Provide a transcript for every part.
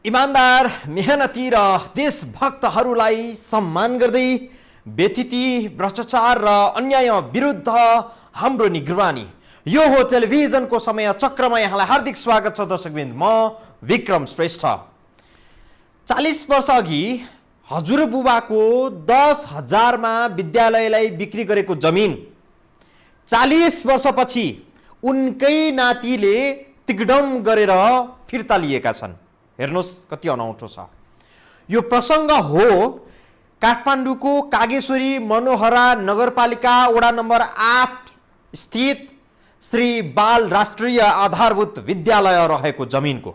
इमानदार, मेहनती र देशभक्तहरूलाई सम्मान गर्दै व्यथिति, भ्रष्टाचार र अन्याय विरुद्ध हाम्रो निगरानी। यो हो टेलिभिजनको समय चक्रमा यहाँलाई हार्दिक स्वागत छ दर्शकवृन्द। म विक्रम श्रेष्ठ। 40 वर्ष अघि हजुरबुबाको 10,000 मा विद्यालयलाई बिक्री गरेको जमिन 40 वर्षपछि उनकै नातिले तिगडम गरेर फिर्ता लिएका छन्। हेर्नुहोस् कति अनौठो छ यो प्रसङ्ग हो काठमाडौँको कागेश्वरी मनोहरा नगरपालिका वडा नम्बर 8 स्थित श्री बाल राष्ट्रिय आधारभूत विद्यालय रहेको जमिनको।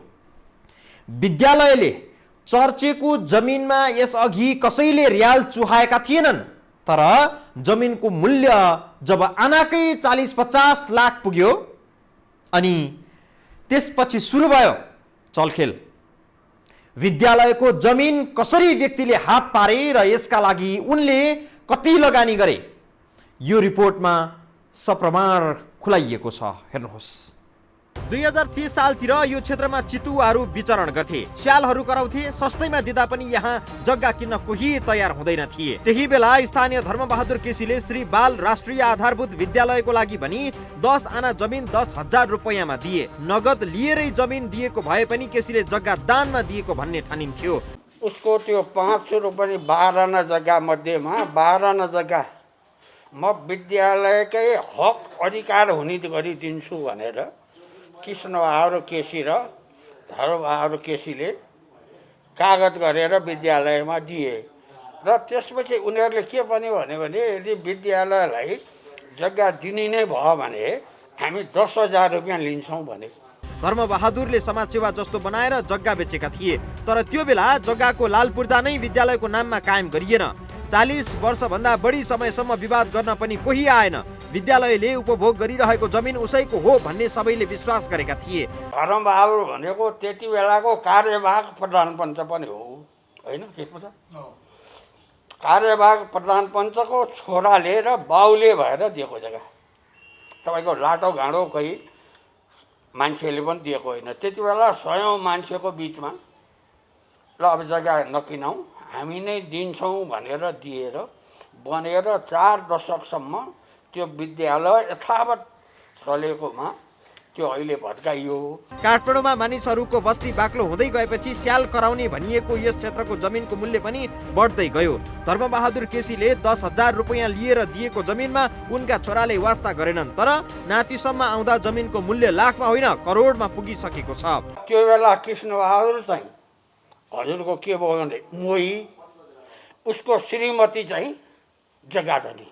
विद्यालयले चर्चेको जमिनमा यसअघि कसैले रियाल चुहाएका थिएनन्, तर जमिनको मूल्य जब आनाकै 40-50 लाख पुग्यो अनि त्यसपछि सुरु भयो चलखेल। विद्यालयको जमिन कसरी व्यक्तिले हात पारे र यसका लागि उनले कति लगानी गरे, यो रिपोर्टमा सप्रमाण खुलाइएको छ। हेर्नुहोस्। 2030 सालतिर यो क्षेत्रमा चितुवाहरू विचरण गर्थे, स्यालहरू कराउँथे। सस्तैमा दिँदा पनि यहाँ जग्गा किन्न कोही तयार हुँदैन थिए। त्यही बेला स्थानीय धर्मबहादुर केसीले श्री बाल राष्ट्रिय आधारभूत विद्यालयको लागि भनी 10 आना जमिन 10,000 रुपैयाँमा दिए। नगद लिएरै जमिन दिएको भए पनि केसीले जग्गा दानमा दिएको भन्ने ठानिन्थ्यो। उसको त्यो 500 रुपैयाँ 12 आना जग्गा मध्येमा 12 आना जग्गा म विद्यालयकै हक अधिकार हुने गरी दिन्छु भनेर कृष्णबहादुर केसी र धर्मबहादुर केसीले कागज गरेर विद्यालयमा दिए र त्यसपछि उनीहरूले के भन्यो भने यदि विद्यालयलाई जग्गा दिने नै भयो भने हामी 10,000 रुपैयाँ लिन्छौँ भने। धर्मबहादुरले समाजसेवा जस्तो बनाएर जग्गा बेचेका थिए, तर त्यो बेला जग्गाको लालपुर्जा नै विद्यालयको नाममा कायम गरिएन। 40 वर्षभन्दा बढी समयसम्म विवाद गर्न पनि कोही आएन। विद्यालयले उपभोग गरिरहेको जमिन उसैको हो भन्ने सबैले विश्वास गरेका थिए। धर्मबहादुर भनेको त्यति बेलाको कार्यवाहक प्रधानपञ्च पनि हो, होइन? त्यसमा छ कार्यवाहक प्रधानपञ्चको छोराले र बाउले भएर दिएको जग्गा। तपाईँको लाटो घाँडो कोही मान्छेले पनि दिएको होइन। त्यति बेला 100औं मान्छेको बिचमा ल अब जग्गा नकिनौँ, हामी नै दिन्छौँ भनेर दिएर बनेर 4 दशकसम्म त्यो विद्यालय यथावत चलेकोमा त्यो अहिले भत्काइयो। काठमाडौँमा मानिसहरूको बस्ती बाक्लो हुँदै गएपछि स्याल कराउने भनिएको यस क्षेत्रको जमिनको मूल्य पनि बढ्दै गयो। धर्मबहादुर केसीले 10,000 रुपैयाँ लिएर दिएको जमिनमा उनका छोराले वास्ता गरेनन्, तर नातिसम्म आउँदा जमिनको मूल्य लाखमा होइन करोडमा पुगिसकेको छ। त्यो बेला कृष्णबहादुर चाहिँ हजुरको के भयो भने मोही, उसको श्रीमती चाहिँ जग्गा धनी।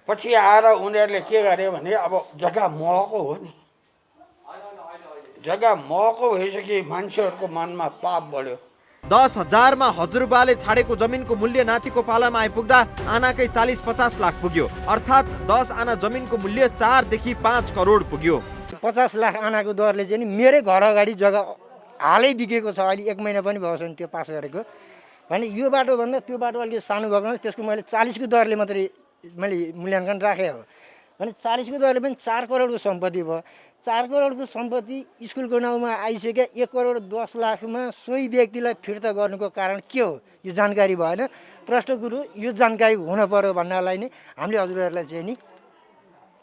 पछि आएर उनीहरूले के गरे भने अब जग्गा महँगो हो नि, जग्गा महँगो भइसके मान्छेहरूको मनमा पाप बढ्यो। 10,000 मा हजुरबाले छाडेको जमिनको मूल्य नातिको पालामा आइपुग्दा आनाकै 40-50 लाख पुग्यो। अर्थात् 10 आना जमिनको मूल्य 4 देखि 5 करोड पुग्यो। 50 लाख आनाको दरले चाहिँ मेरै घर अगाडि जग्गा हालै बिकेको छ। अहिले 1 महिना पनि भएको छैन त्यो पास गरेको भने यो बाटोभन्दा त्यो बाटो अलिकति सानो भएको त्यसको मैले 40 को दरले मात्रै मैले मूल्याङ्कन राखेँ हो भने 40 को दरले पनि 4 करोडको सम्पत्ति भयो। 4 करोडको सम्पत्ति स्कुलको नाउँमा आइसक्यो। 1 करोड 10 लाखमा सोही व्यक्तिलाई फिर्ता गर्नुको कारण के हो यो जानकारी भएन। प्रष्ट कुरो यो जानकारी हुन पर्यो भन्नलाई नै हामीले हजुरहरूलाई चाहिँ नि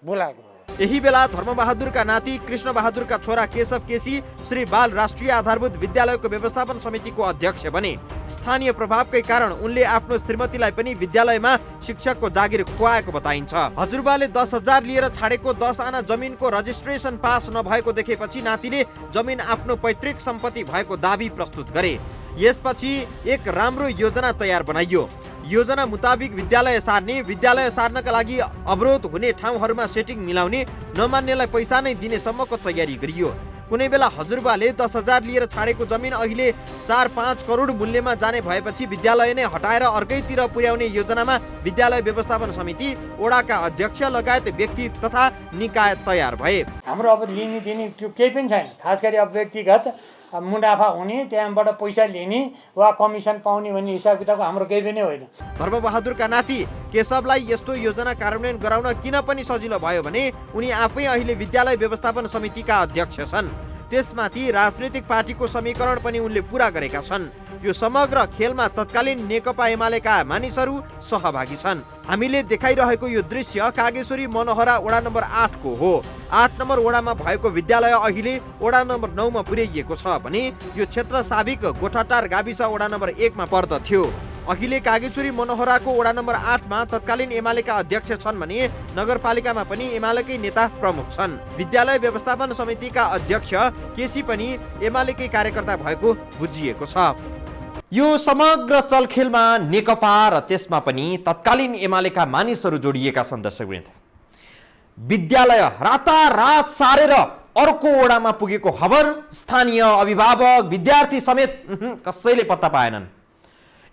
बोलाएको। यही बेला धर्मबहादुरका नाति कृष्णबहादुरका छोरा केशव केसी श्री बाल राष्ट्रिय आधारभूत विद्यालयको व्यवस्थापन समितिको अध्यक्ष बने। स्थानीय प्रभावकै कारण उनले आफ्नो श्रीमतीलाई पनि विद्यालयमा शिक्षकको जागिर खुवाएको बताइन्छ। हजुरबाले 10,000 लिएर छाडेको 10 आना जमिनको रजिस्ट्रेसन पास नभएको देखेपछि नातिले जमिन आफ्नो पैतृक सम्पत्ति भएको दाबी प्रस्तुत गरे। यसपछि एक राम्रो योजना तयार बनाइयो। योजना मुताबिक विद्यालय सार्नका लागि अवरोध हुने ठाउँहरूमा सेटिङ मिलाउने, नमान्नेलाई पैसा नै दिने सम्मको तयारी गरियो। कुनै बेला हजुरबाले 10,000 लिएर छाडेको जमिन अहिले 4-5 करोड मूल्यमा जाने भएपछि विद्यालय नै हटाएर अर्कैतिर पुर्याउने योजनामा विद्यालय व्यवस्थापन समिति, वडाका अध्यक्ष लगायत व्यक्ति तथा निकाय तयार भए। हाम्रो अब लिने दिने त्यो केही पनि छैन। खास गरी अब व्यक्तिगत मुनाफा हुने, त्यहाँबाट पैसा लिने वा कमिसन पाउने भन्ने हिसाब किताब हाम्रो केही पनि होइन। धर्मबहादुरका नाति केशवलाई यस्तो योजना कार्यान्वयन गराउन किन पनि सजिलो भयो भने उनी आफै अहिले विद्यालय व्यवस्थापन समितिका अध्यक्ष छन्। त्यसमाथि राजनैतिक पार्टीको समीकरण पनि उनले पूरा गरेका छन्। यो समग्र खेलमा तत्कालीन नेकपा एमालेका मानिसहरू सहभागी छन्। हामीले देखाइरहेको यो दृश्य कागेश्वरी मनोहरा वडा नम्बर 8 को हो। 8 नम्बर वडामा भएको विद्यालय अहिले वडा नम्बर 9 मा पुर्याइएको छ भने यो क्षेत्र साबिक गोठाटार गाविस वडा नम्बर 1 मा पर्दथ्यो। अहिले कागेश्वरी मनोहराको वडा नम्बर 8 मा तत्कालीन एमालेका अध्यक्ष छन् भने नगरपालिकामा पनि एमालेकै नेता प्रमुख छन्। विद्यालय व्यवस्थापन समितिका अध्यक्ष केसी पनि एमालेकै कार्यकर्ता भएको बुझिएको छ। यो समग्र चलखेलमा नेकपा र त्यसमा पनि तत्कालीन एमालेका मानिसहरू जोडिएका छन्। दर्शकवृन्द, विद्यालय रातारात सारेर अर्को वडामा पुगेको खबर स्थानीय अभिभावक विद्यार्थी समेत कसैले पत्ता पाएनन्।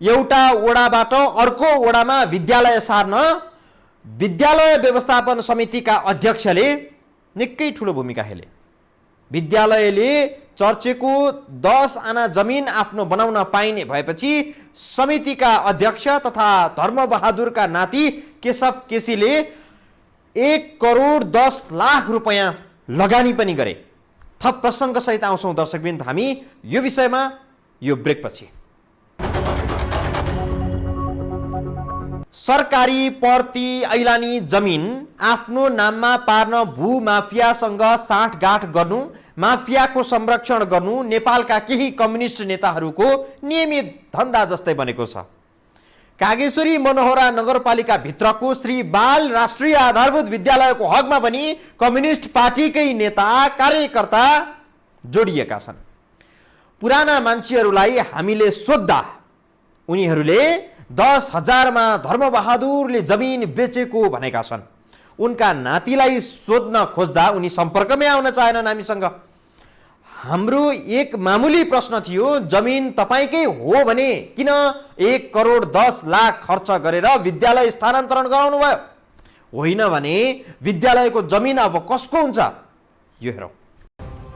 एउटा वडाबाट अर्को वडामा विद्यालय सार्न विद्यालय व्यवस्थापन समितिका अध्यक्षले निकै ठुलो भूमिका खेले। विद्यालयले चर्चेको 10 आना जमिन आफ्नो बनाउन पाइने भएपछि समितिका अध्यक्ष तथा धर्मबहादुरका नाति केशव केसीले 1,10,00,000 रुपैयाँ लगानी पनि गरे। थप प्रसङ्गसहित आउँछौँ दर्शकवृन्द हामी यो विषयमा यो ब्रेकपछि। सरकारी पर्ती ऐलानी जमिन आफ्नो नाममा पार्न भूमाफियासँग साँठगाँठ गर्नु, माफियाको संरक्षण गर्नु नेपालका केही कम्युनिस्ट नेताहरूको नियमित धन्दा जस्तै बनेको छ। कागेश्वरी मनोहरा नगरपालिका भित्रको श्री बाल राष्ट्रिय आधारभूत विद्यालयको हकमा पनि कम्युनिस्ट पार्टीकै नेता कार्यकर्ता जोडिएका छन्। पुराना मान्छेहरूलाई हामीले सोद्धा उनीहरूले 10,000 मा धर्मबहादुरले जमिन बेचेको भनेका छन्। उनका नातिलाई सोध्न खोज्दा उनी सम्पर्कमै आउन चाहेनन् हामीसँग। हाम्रो एक मामुली प्रश्न थियो, जमिन तपाईँकै हो भने किन 1,10,00,000 खर्च गरेर विद्यालय स्थानान्तरण गराउनु भयो? होइन भने विद्यालयको जमिन अब कसको हुन्छ? यो हेरौँ।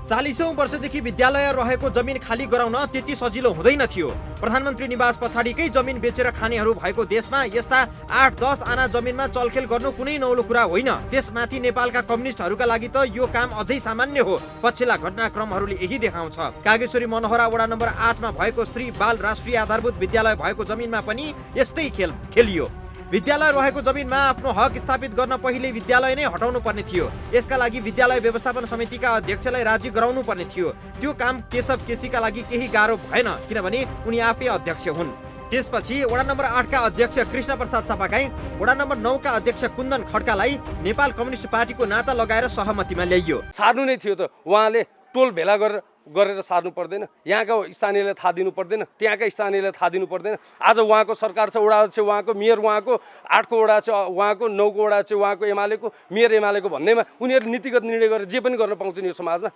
40औं वर्षदेखि विद्यालय रहेको जमिन खाली गराउन त्यति सजिलो हुँदैन थियो। प्रधानमन्त्री निवास पछाडिकै जमिन बेचेर खानेहरू भएको देशमा यस्ता 8-10 आना जमिनमा चलखेल गर्नु कुनै नौलो कुरा होइन। त्यसमाथि नेपालका कम्युनिस्टहरूका लागि त यो काम अझै सामान्य हो। पछिल्ला घटनाक्रमहरूले यही देखाउँछ। कागेश्वरी मनोहरा वडा नम्बर 8 मा भएको श्री बाल राष्ट्रिय आधारभूत विद्यालय भएको जमिनमा पनि यस्तै खेल खेलियो। विद्यालय रहेको जमिनमा आफ्नो हक स्थापित गर्न पहिले विद्यालय नै हटाउनु पर्ने थियो। यसका लागि विद्यालय व्यवस्थापन समितिका अध्यक्षलाई राजी गराउनु पर्ने थियो। त्यो काम केशव केसीका लागि केही गाह्रो भएन किनभने उनी आफै अध्यक्ष हुन्। त्यसपछि वडा नम्बर 8 का अध्यक्ष कृष्ण प्रसाद चापागाई, वडा नम्बर 9 का अध्यक्ष कुन्दन खड्कालाई नेपाल कम्युनिस्ट पार्टीको नाता लगाएर सहमतिमा ल्याइयो। सार्नु नै थियो त, उहाँले टोल भेला गरेर सार्नु पर्दैन, यहाँको स्थानीयलाई थाहा दिनु पर्दैन, त्यहाँका स्थानीयलाई थाहा दिनु पर्दैन। आज उहाँको सरकार छ, वडा छ उहाँको, मेयर उहाँको, 8 को वडा छ उहाँको, 9 को वडा छ उहाँको, एमालेको, मेयर एमालेको भन्दैमा उनीहरू नीतिगत निर्णय गरेर जे पनि गर्न पाउँछन् यो समाजमा।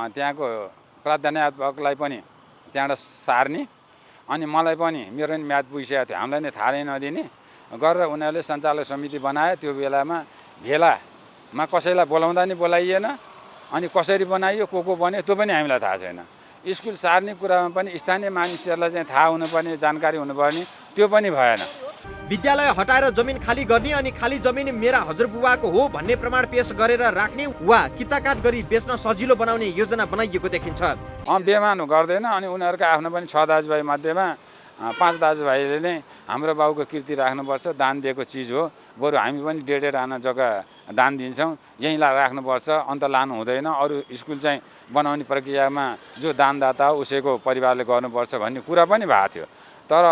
त्यहाँको प्राध्यापकलाई पनि त्यहाँबाट सार्ने अनि मलाई पनि मेरो पनि म्याद पुगिसकेको थियो, हामीलाई नै थाहा नै नदिने गरेर उनीहरूले सञ्चालक समिति बनायो। त्यो बेलामा भेलामा कसैलाई बोलाउँदा नि बोलाइएन अनि कसरी बनाइयो को बन्यो त्यो पनि हामीलाई थाहा छैन। स्कुल सार्ने कुरामा पनि स्थानीय मानिसहरूलाई चाहिँ थाहा हुनुपर्ने, जानकारी हुनुपर्ने, त्यो पनि भएन। विद्यालय हटाएर जमिन खाली गर्ने अनि खाली जमिन मेरा हजुरबुबाको हो भन्ने प्रमाण पेश गरेर राख्ने वा किताकाट गरी बेच्न सजिलो बनाउने योजना बनाइएको देखिन्छ। बेमानो गर्दैन अनि उनीहरूका आफ्नो पनि 6 दाजुभाइ मध्येमा 5 दाजुभाइले नै हाम्रो बाउको कीर्ति राख्नुपर्छ, दान दिएको चिज हो, बरु हामी पनि 1.5 आना जग्गा दान दिन्छौँ, यहीँ राख्नुपर्छ, अन्त लानु हुँदैन। अरू स्कुल चाहिँ बनाउने प्रक्रियामा जो दानदाता हो उसैको परिवारले गर्नुपर्छ भन्ने कुरा पनि भएको थियो। तर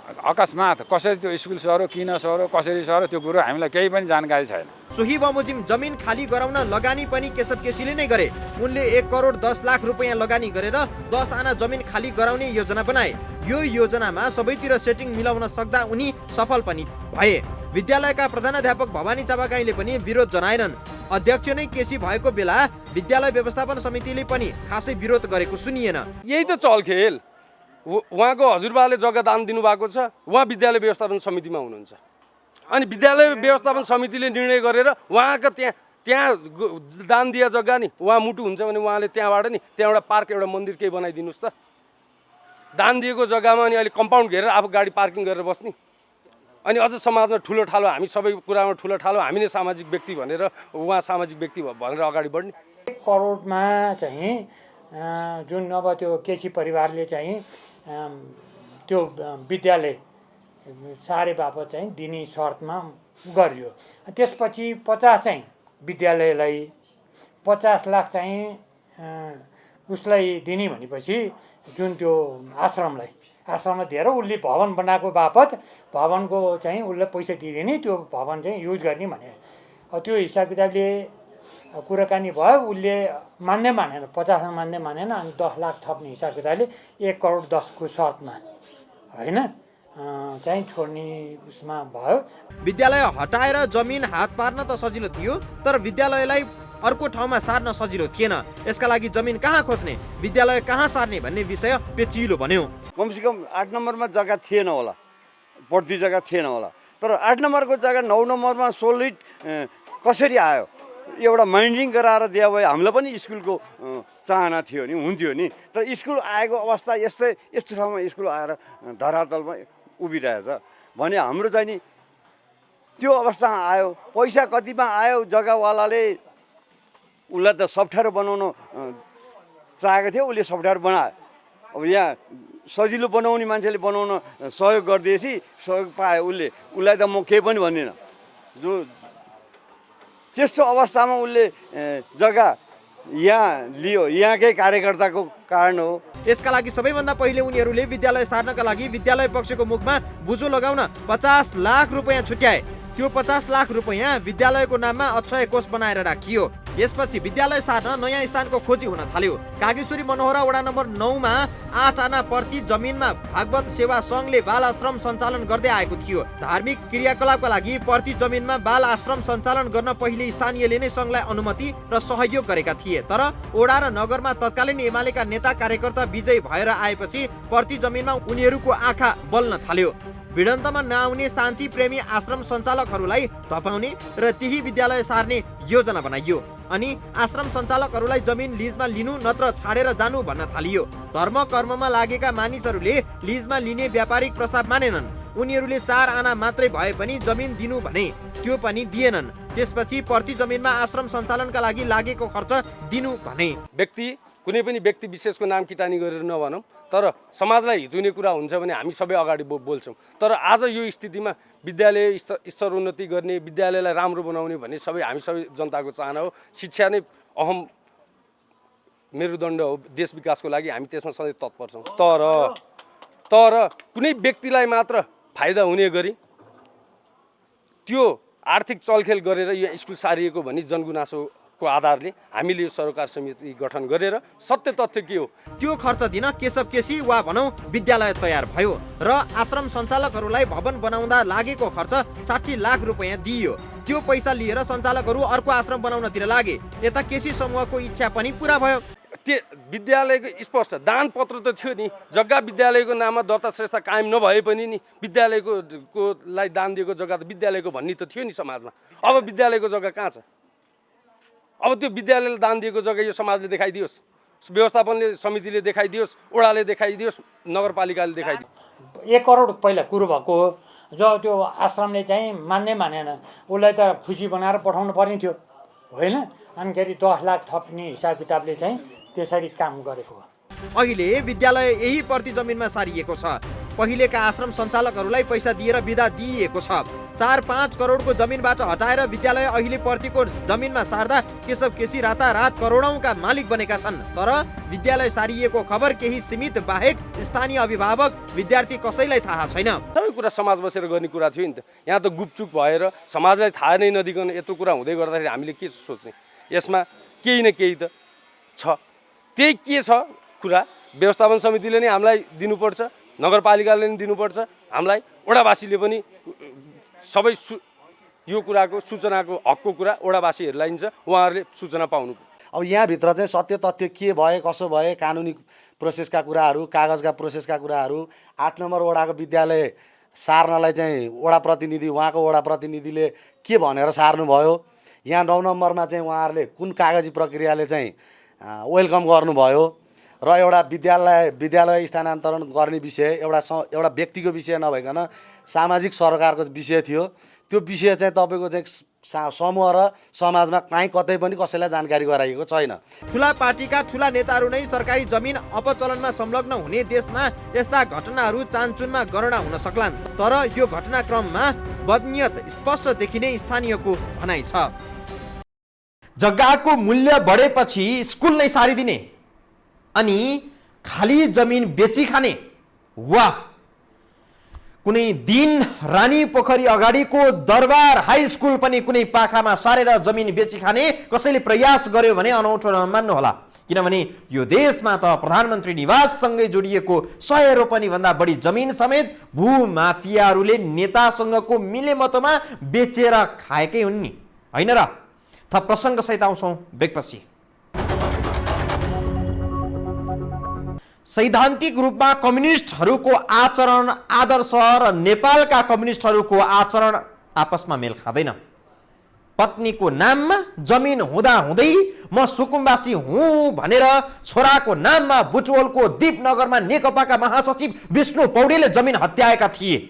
अकस्मात कसरी त्यो स्कुल सरो, किन सरो, कसरी सरो त्यो कुरो हामीलाई केही पनि जानकारी छैन। सोही बमोजिम जमिन खाली गराउन लगानी पनि केशव केसीले नै गरे। उनले 1,10,00,000 रुपैयाँ लगानी गरेर 10 आना जमिन खाली गराउने योजना बनाए। यो योजनामा सबैतिर सेटिङ मिलाउन सक्दा उनी सफल पनि भए। विद्यालयका प्रधानाध्यापक भवानी चापागाईले पनि विरोध जनाएनन्। अध्यक्ष नै केसी भएको बेला विद्यालय व्यवस्थापन समितिले पनि खासै विरोध गरेको सुनिएन। यही त चलखेल। उहाँको हजुरबाले जग्गा दान दिनुभएको छ, उहाँ विद्यालय व्यवस्थापन समितिमा हुनुहुन्छ अनि विद्यालय व्यवस्थापन समितिले निर्णय गरेर उहाँका त्यहाँ दान दिया जग्गा नि उहाँ मुटु हुन्छ भने उहाँले त्यहाँबाट नि त्यहाँ एउटा पार्क, एउटा मन्दिर केही बनाइदिनुहोस् त। दान दिएको जग्गामा अनि अहिले कम्पाउन्ड घेरेर आफू गाडी पार्किङ गरेर बस्ने अनि अझ समाजमा ठुलो ठालो, हामी सबै कुरामा ठुलो ठालो, हामी नै सामाजिक व्यक्ति भनेर उहाँ सामाजिक व्यक्ति भनेर अगाडि बढ्ने। 1 करोडमा चाहिँ जुन अब त्यो केसी परिवारले चाहिँ त्यो विद्यालय सारे बापत चाहिँ दिने शर्तमा गरियो। त्यसपछि 50 चाहिँ विद्यालयलाई 50 लाख चाहिँ उसलाई दिने भनेपछि जुन त्यो आश्रमलाई दिएर उसले भवन बनाएको बापत भवनको चाहिँ उसले पैसा दिइदिने, त्यो भवन चाहिँ युज गर्ने भने त्यो हिसाब किताबले कुराकानी भयो। उसले मान्दै मानेन, 50मा मान्दै मानेन। अनि 10 लाख थप्ने हिसाब किताबले 1 करोड 10 को शर्तमा होइन चाहिँ छोड्ने उसमा भयो। विद्यालय हटाएर जमिन हात पार्न त सजिलो थियो, तर विद्यालयलाई अर्को ठाउँमा सार्न सजिलो थिएन। यसका लागि जमिन कहाँ खोज्ने, विद्यालय कहाँ सार्ने भन्ने विषय पेचिलो बन्यो। कमसेकम 8 नम्बरमा जग्गा थिएन होला, बढ्ती जग्गा थिएन होला, तर 8 नम्बरको जग्गा 9 नम्बरमा सोलिड कसरी आयो? एउटा माइन्डिङ गराएर दिए भए हामीलाई पनि स्कुलको चाहना थियो नि, हुन्थ्यो नि। तर स्कुल आएको अवस्था यस्तो ठाउँमा स्कुल आएर धरातलमा उभिरहेछ भने हाम्रो चाहिँ नि त्यो अवस्थामा आयो। पैसा कतिमा आयो? जग्गावालाले उसलाई त सफ्टवेयर बनाउन चाहेको थियो, उसले सफ्टवेयर बनायो। अब यहाँ सजिलो बनाउने मान्छेले बनाउन सहयोग गरिदिएपछि सहयोग पायो उसलाई त म केही पनि भन्दिनँ। जो त्यस्तो अवस्थामा उसले जग्गा यहाँ लियो, यहाँकै कार्यकर्ताको कारण हो। यसका लागि सबैभन्दा पहिले उनीहरूले विद्यालय सार्नका लागि विद्यालय पक्षको मुखमा बुझो लगाउन 50 लाख रुपैयाँ छुट्याए। त्यो 50 लाख रुपैयाँ विद्यालयको नाममा अक्षय कोष बनाएर राखियो। यसपछि विद्यालय सार्न नयाँ स्थानको खोजी हुन थाल्यो। कागेश्वरी मनोहरा वडा नम्बर 9 मा 8 आना प्रति जमिनमा भागवत सेवा सङ्घले बाल आश्रम सञ्चालन गर्दै आएको थियो। धार्मिक क्रियाकलापका लागि प्रति जमिनमा बाल आश्रम सञ्चालन गर्न पहिले स्थानीयले नै सङ्घलाई अनुमति र सहयोग गरेका थिए। तर ओडा र नगरमा तत्कालीन एमालेका नेता कार्यकर्ता विजय भएर आएपछि प्रति जमिनमा उनीहरूको आँखा बल्न थाल्यो। भिडन्तमा नआउने शान्ति प्रेमी आश्रम सञ्चालकहरूलाई धपाउने र त्यही विद्यालय सार्ने योजना बनाइयो। अनि आश्रम सञ्चालकहरूलाई जमिन लिजमा लिनु नत्र छाडेर जानु भन्न थालियो। धर्म कर्ममा लागेका मानिसहरूले लिजमा लिने व्यापारिक प्रस्ताव मानेनन्। उनीहरूले 4 आना मात्रै भए पनि जमिन दिनु भने त्यो पनि दिएनन्। त्यसपछि प्रति जमिनमा आश्रम सञ्चालनका लागि लागेको खर्च दिनु भने। कुनै पनि व्यक्ति विशेषको नाम किटानी गरेर नभनौँ, तर समाजलाई हित हुने कुरा हुन्छ भने हामी सबै अगाडि बोल्छौँ। तर आज यो स्थितिमा विद्यालय स्तरोन्नति गर्ने, विद्यालयलाई राम्रो बनाउने भन्ने हामी सबै जनताको चाहना हो। शिक्षा नै अहम मेरुदण्ड हो देश विकासको लागि, हामी त्यसमा सधैँ तत्पर छौँ। तर कुनै व्यक्तिलाई मात्र फाइदा हुने गरी त्यो आर्थिक चलखेल गरेर यो स्कुल सारिएको भन्ने जनगुनासो आधारले हामीले यो सरकार समिति गठन गरेर सत्य तथ्य के हो त्यो खर्च दिन केशव केसी वा भनौँ विद्यालय तयार भयो र आश्रम सञ्चालकहरूलाई भवन बनाउँदा लागेको खर्च 60 लाख रुपैयाँ दिइयो। त्यो पैसा लिएर सञ्चालकहरू अर्को आश्रम बनाउनतिर लागे। यता केसी समूहको इच्छा पनि पुरा भयो। त्यो विद्यालयको स्पष्ट दान पत्र त थियो नि, जग्गा विद्यालयको नाममा दर्ता श्रेष्ठता कायम नभए पनि नि विद्यालयकोलाई दान दिएको जग्गा त विद्यालयको भन्ने त थियो नि समाजमा। अब विद्यालयको जग्गा कहाँ छ? अब त्यो विद्यालयले दान दिएको जग्गा यो समाजले देखाइदियोस्, व्यवस्थापनले समितिले देखाइदियोस्, ओडाले देखाइदियोस्, नगरपालिकाले देखाइदियोस्। 1 करोड पहिला कुरो भएको हो। जो त्यो आश्रमले चाहिँ मान्दै मानेन, उसलाई त खुसी बनाएर पठाउनु पर्ने थियो होइन। अनिखेरि 10 लाख थप्ने हिसाब किताबले चाहिँ त्यसरी काम गरेको हो। अहिले विद्यालय यही प्रति जमिनमा सारिएको छ। पहिलेका आश्रम सञ्चालकहरूलाई पैसा दिएर बिदा दिइएको छ। 4-5 करोडको जमिनबाट हटाएर विद्यालय अहिले प्रतिको जमिनमा सार्दा केशव केसी रातारात करोडौँका मालिक बनेका छन्। तर विद्यालय सारिएको खबर केही सीमित बाहेक स्थानीय अभिभावक विद्यार्थी कसैलाई थाहा छैन। सबै कुरा समाज बसेर गर्ने कुरा थियो नि त। यहाँ त गुपचुप भएर समाजलाई थाहा नै नदिकन यत्रो कुरा हुँदै गर्दाखेरि हामीले के सोच्ने? यसमा केही न केही त छ। त्यही के छ कुरा व्यवस्थापन समितिले नै हामीलाई दिनुपर्छ, नगरपालिकाले पनि दिनुपर्छ हामीलाई, ओडावासीले पनि सबै यो कुराको सूचनाको हकको कुरा ओडावासीहरूलाई दिन्छ, उहाँहरूले सूचना पाउनु। अब यहाँभित्र चाहिँ सत्य तथ्य के भए कसो भए, कानुनी प्रोसेसका कुराहरू, कागजका प्रोसेसका कुराहरू, 8 नम्बर वडाको विद्यालय सार्नलाई चाहिँ वडा प्रतिनिधि, उहाँको वडा प्रतिनिधिले के भनेर सार्नुभयो, यहाँ 9 नम्बरमा चाहिँ उहाँहरूले कुन कागजी प्रक्रियाले चाहिँ वेलकम गर्नुभयो र एउटा विद्यालय स्थानान्तरण गर्ने विषय एउटा व्यक्तिको विषय नभइकन सामाजिक सरकारको विषय थियो। त्यो विषय चाहिँ तपाईँको चाहिँ समूह र समाजमा कहीँ कतै पनि कसैलाई जानकारी गराइएको छैन। ठुला पार्टीका ठुला नेताहरू नै सरकारी जमिन अपचलनमा संलग्न हुने देशमा यस्ता घटनाहरू चानचुनमा गणना हुन सक्लान्। तर यो घटनाक्रममा बदनियत स्पष्ट देखिने स्थानीयको भनाइ छ। जग्गाको मूल्य बढेपछि स्कुल नै सारिदिने अनि खाली जमिन बेची खाने। वाह! कुनै दिन रानी पोखरी अगाडिको दरबार हाई स्कुल पनि कुनै पाखामा सारेर जमिन बेची खाने कसैले प्रयास गर्यो भने अनौठो नमान्नु होला। किनभने यो देशमा त प्रधानमन्त्री निवाससँगै जोडिएको 100 रोपनी भन्दा बढी जमिन समेत भूमाफियाहरूले नेतासँगको मिलेमतोमा बेचेर खाएकै हुन् नि, होइन र? थप प्रसङ्ग सहित आउँछौँ ब्रेकपछि। सैद्धान्तिक रूपमा कम्युनिस्टहरूको आचरण आदर्श र नेपालका कम्युनिस्टहरूको आचरण आपसमा मेल खाँदैन। पत्नीको नाममा जमिन हुँदा हुँदै म सुकुम्बासी हुँ भनेर छोराको नाममा बुटवलको दीपनगरमा नेकपाका महासचिव विष्णु पौडेलले जमिन हत्याएका थिए।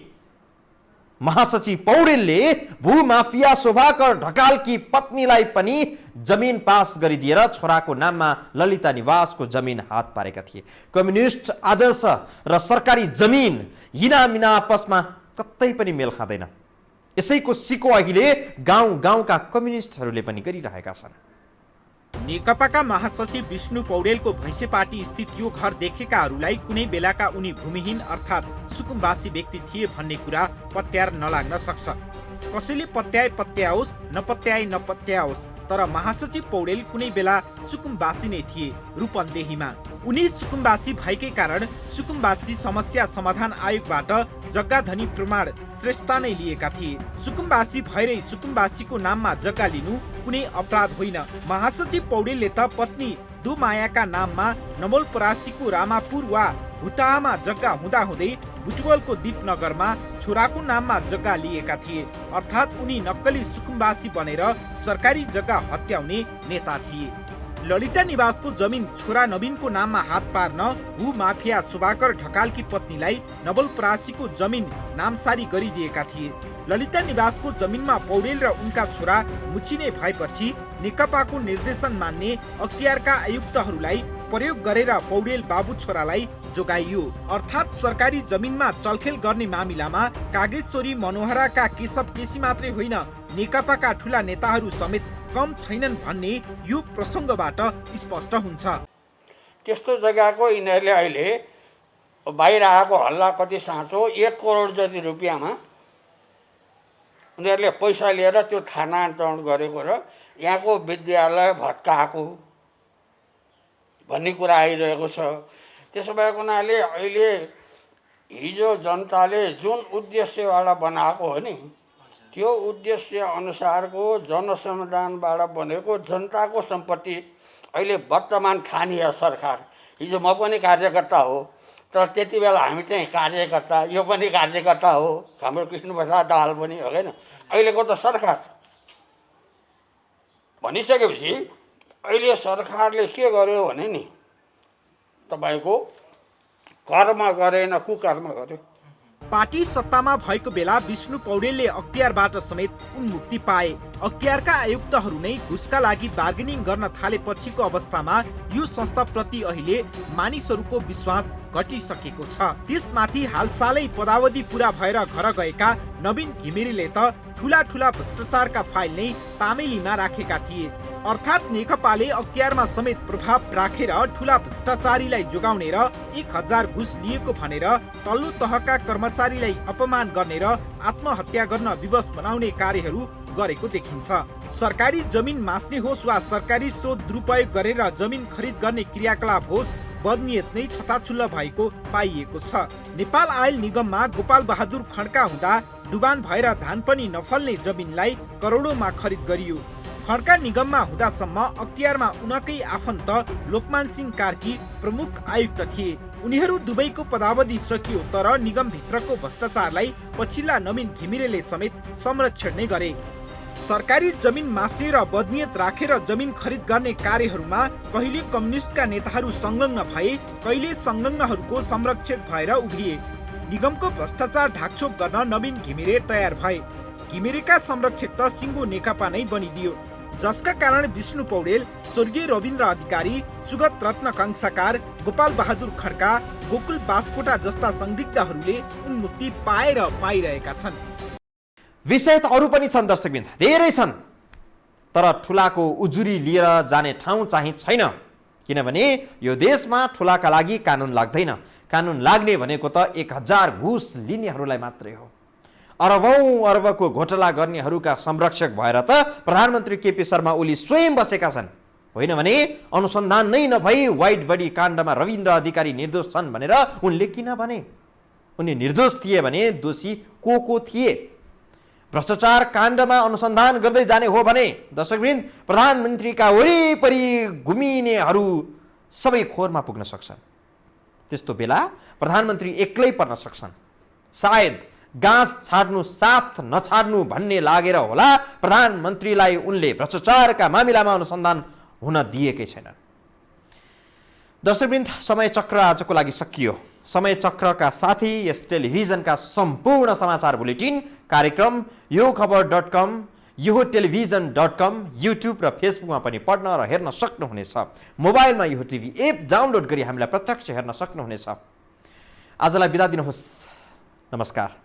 महासचिव पौडेलले भूमाफिया शोभाकर ढकालकी पत्नीलाई पनि जमिन पास गरिदिएर छोराको नाममा ललिता निवासको जमिन हात पारेका थिए। कम्युनिस्ट आदर्श र सरकारी जमिन हिनामिना आपसमा कतै पनि मेल खाँदैन। यसैको सिको अहिले गाउँ गाउँका कम्युनिस्टहरूले पनि गरिरहेका छन्। नेकपाका महासचिव विष्णु पौडेलको भैँसेपाटी स्थित यो घर देखेकाहरूलाई कुनै बेलाका उनी भूमिहीन अर्थात् सुकुम्बासी व्यक्ति थिए भन्ने कुरा पत्यार नलाग्न सक्छ। कसैले पत्याओस् नपत्याए नपत्याओस्, तर महासचिव पौडेल कुनै बेला सुकुम्बासी नै थिए रूपन्देहीमा। उनी सुकुम्बासी भएकै कारण सुकुम्बासी समस्या समाधान आयोगबाट जग्गा धनी प्रमाण श्रेष्ठता नै लिएका थिए। सुकुम्बासी भएरै सुकुम्बासीको नाममा जग्गा लिनु कुनै अपराध होइन। महासचिव पौडेलले त पत्नी दुमायाका नाममा नवलपरासीको रामापुर वा भुटामा जग्गा हुँदाहुँदै बुटवलको दीपनगरमा छोराको नाममा जग्गा लिएका थिए। अर्थात् उनी नक्कली सुकुम्बासी बनेर सरकारी जग्गा हत्याउने नेता थिए। ललिता निवासको जमिन छोरा नवीनको नाममा हात पार्न भूमाफिया सुभाकर ढकालकी पत्नीलाई नवलपरासीको जमिन नामसारी गरिदिएका थिए। ललिता निवासको जमिनमा पौडेल र उनका छोरा मुचिने भएपछि नेकपाको निर्देशन मान्ने अख्तियारका आयुक्तहरूलाई प्रयोग गरेर पौडेल बाबु छोरालाई जोगाइयो। अर्थात् सरकारी जमिनमा चलखेल गर्ने मामिलामा कागेश्वरी मनोहराका केशव केसी मात्रै होइन, नेकपाका ठुला नेताहरू समेत कम छैनन् भन्ने यो प्रसङ्गबाट स्पष्ट हुन्छ। त्यस्तो जग्गाको यिनीहरूले अहिले बाहिर आएको हल्ला कति साँचो 1 करोड जति रुपियाँमा उनीहरूले पैसा लिएर त्यो स्थानान्तरण गरेको र यहाँको विद्यालय भत्काएको भन्ने कुरा आइरहेको छ। त्यसो भएको हुनाले अहिले हिजो जनताले जुन उद्देश्यबाट बनाएको हो नि, त्यो उद्देश्य अनुसारको जनसंविधानबाट बनेको जनताको सम्पत्ति अहिले वर्तमान स्थानीय सरकार, हिजो म पनि कार्यकर्ता हो, तर त्यति बेला हामी चाहिँ कार्यकर्ता, यो पनि कार्यकर्ता हो, हाम्रो कृष्णप्रसाद दाहाल पनि हो, होइन? अहिलेको त सरकार भनिसकेपछि अहिले सरकारले के गर्यो भने नि, तपाईँको कर्म गरेन कुकर्म गर्यो। पार्टी सत्तामा भएको बेला विष्णु पौडेलले अख्तियारबाट समेत उन्मुक्ति पाए। अख्तियारका आयुक्तहरू नै घुसका लागि बार्गेनिङ गर्न थालेपछिको अवस्थामा यो संस्थाप्रति अहिले मानिसहरूको विश्वास घटिसकेको छ। त्यसमाथि हालसालै पदावधि पूरा भएर घर गएका नवीन घिमिरेले त ठुला भ्रष्टाचारका फाइल नै तामेलीमा राखेका थिए। अर्थात् नेकपाले अख्तियारमा समेत प्रभाव राखेर ठुला भ्रष्टाचारीलाई जोगाउने र 1000 घुस लिएको भनेर तल्लो तहका कर्मचारीलाई अपमान गर्ने र आत्महत्या गर्न विवश बनाउने कार्यहरू गरेको देखिन्छ। सरकारी जमिन मास्ने होस् वा सरकारी स्रोत दुरुपयोग गरेर जमिन खरिद गर्ने क्रियाकलाप होस्, बदनियत नै छताछुल्ल भएको पाइएको छ। नेपाल आयल निगममा गोपाल बहादुर खड्का हुँदा डुबान भएर धान पनि नफल्ने जमिनलाई करोडौंमा खरिद गरियो। खड्का निगममा हुँदासम्म अख्तियारमा उनकै आफन्त लोकमान सिंह कार्की प्रमुख आयुक्त थिए। उनीहरू दुवैको पदावधि सकियो, तर निगमभित्रको भ्रष्टाचारलाई पछिल्ला नवीन घिमिरेले समेत संरक्षण नै गरे। सरकारी जमिन मास्ने र बदनियत राखेर जमिन खरिद गर्ने कार्यहरूमा कहिले कम्युनिस्टका नेताहरू संलग्न भए, कहिले संलग्नहरूको संरक्षक भएर उभिए। निगमको भ्रष्टाचार ढाकछोप गर्न नवीन घिमिरे तयार भए। घिमिरेका संरक्षक त सिङ्गो नेकपा नै बनिदियो, जसका कारण विष्णु पौडेल, स्वर्गीय रविन्द्र अधिकारी, सुगत रत्न कंसाकार, गोपाल बहादुर खड्का, गोकुल बास्कोटा जस्ता संदिग्धहरूले उन्मुक्ति पाएर पाइरहेका छन्। विषय त अरू पनि छन् दर्शकवृन्द, धेरै छन्, तर ठुलाको उजुरी लिएर जाने ठाउँ चाहिँ छैन। किनभने यो देशमा ठुलाका लागि कानुन लाग्दैन। कानुन लाग्ने भनेको त 1000 घुस लिनेहरूलाई मात्रै हो। अरबौं अर्बको घोटाला गर्नेहरूका संरक्षक भएर त प्रधानमन्त्री केपी शर्मा ओली स्वयं बसेका छन्। होइन भने अनुसन्धान नै नभई व्हाइट बडी काण्डमा रविन्द्र अधिकारी निर्दोष छन् भनेर उनले किन भने? उनी निर्दोष थिए भने दोषी को थिए? भ्रष्टाचार काण्डमा अनुसन्धान गर्दै जाने हो भने दर्शकवृन्द, प्रधानमन्त्रीका वरिपरि घुमिनेहरू सबै खोरमा पुग्न सक्छन्। त्यस्तो बेला प्रधानमन्त्री एक्लै पर्न सक्छन्। सायद गाँस छाड्नु साथ नछाड्नु भन्ने लागेर होला प्रधानमन्त्रीलाई उनले भ्रष्टाचारका मामिलामा अनुसन्धान हुन दिएकै छैनन्। दर्शकवृन्द, समय चक्र आजको लागि सकियो। समय चक्रका साथै यस टेलिभिजनका सम्पूर्ण समाचार बुलेटिन, कार्यक्रम यो खबर.com, यो टेलिभिजन.com, युट्युब र फेसबुकमा पनि पढ्न र हेर्न सक्नुहुनेछ। मोबाइलमा यो टिभी एप डाउनलोड गरी हामीलाई प्रत्यक्ष हेर्न सक्नुहुनेछ। आजलाई बिदा दिनुहोस्। नमस्कार।